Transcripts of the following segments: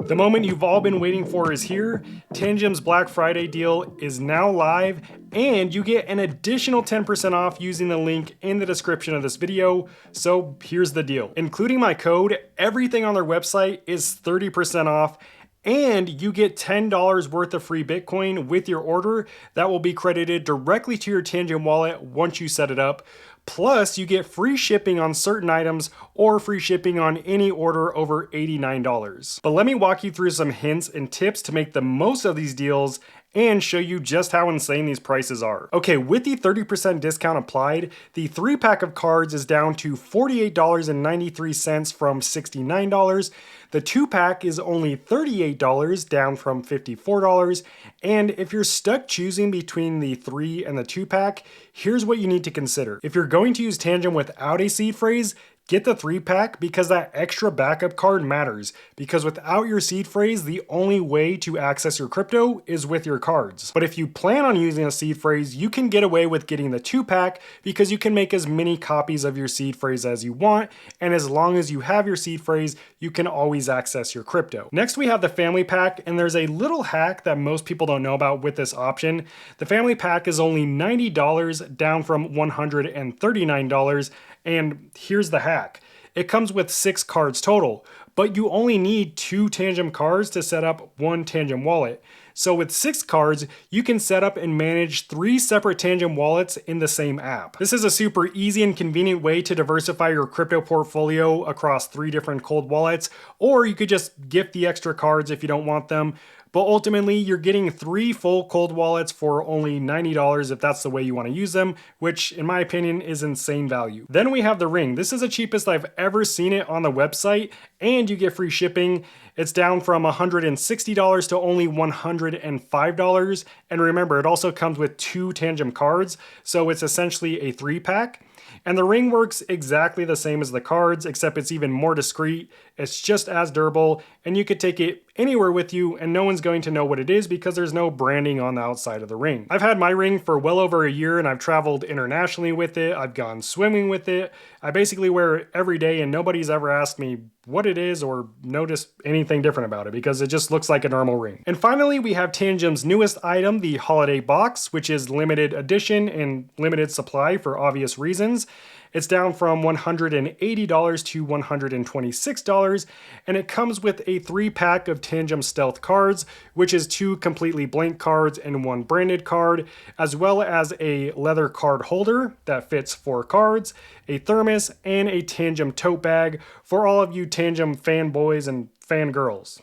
The moment you've all been waiting for is here. Tangem's Black Friday deal is now live, and you get an additional 10% off using the link in the description of this video. So here's the deal. Including my code, everything on their website is 30% off, and you get $10 worth of free Bitcoin with your order that will be credited directly to your Tangem wallet once you set it up. Plus, you get free shipping on certain items or free shipping on any order over $89. But let me walk you through some hints and tips to make the most of these deals and show you just how insane these prices are. Okay, with the 30% discount applied, the 3-pack of cards is down to $48.93 from $69. The 2-pack is only $38, down from $54. And if you're stuck choosing between the 3 and the 2-pack, here's what you need to consider. If you're going to use Tangem without a seed phrase, get the 3-pack because that extra backup card matters, because without your seed phrase, the only way to access your crypto is with your cards. But if you plan on using a seed phrase, you can get away with getting the 2-pack because you can make as many copies of your seed phrase as you want, and as long as you have your seed phrase, you can always access your crypto. Next, we have the family pack, and there's a little hack that most people don't know about with this option. The family pack is only $90, down from $139, and here's the hack. It comes with 6 cards total, but you only need 2 Tangem cards to set up one Tangem wallet. So with 6 cards, you can set up and manage 3 separate Tangem wallets in the same app. This is a super easy and convenient way to diversify your crypto portfolio across 3 different cold wallets, or you could just gift the extra cards if you don't want them. But ultimately, you're getting 3 full cold wallets for only $90 if that's the way you want to use them, which in my opinion is insane value. Then we have the ring. This is the cheapest I've ever seen it on the website, and you get free shipping. It's down from $160 to only $105. And remember, it also comes with 2 Tangem cards, so it's essentially a 3-pack. And the ring works exactly the same as the cards, except it's even more discreet. It's just as durable, and you could take it anywhere with you and no one's going to know what it is because there's no branding on the outside of the ring. I've had my ring for well over a year and I've traveled internationally with it. I've gone swimming with it. I basically wear it every day and nobody's ever asked me what it is or noticed anything different about it because it just looks like a normal ring. And finally, we have Tangem's newest item, the holiday box, which is limited edition and limited supply for obvious reasons. It's down from $180 to $126, and it comes with a 3-pack of Tangem Stealth cards, which is 2 completely blank cards and 1 branded card, as well as a leather card holder that fits 4 cards, a thermos, and a Tangem tote bag for all of you Tangem fanboys and fangirls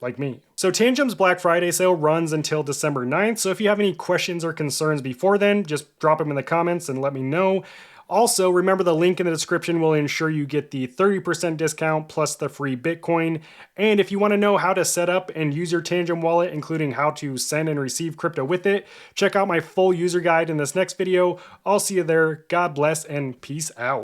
like me. So Tangem's Black Friday sale runs until December 9th, so if you have any questions or concerns before then, just drop them in the comments and let me know. Also, remember the link in the description will ensure you get the 30% discount plus the free Bitcoin. And if you want to know how to set up and use your Tangem wallet, including how to send and receive crypto with it, check out my full user guide in this next video. I'll see you there. God bless and peace out.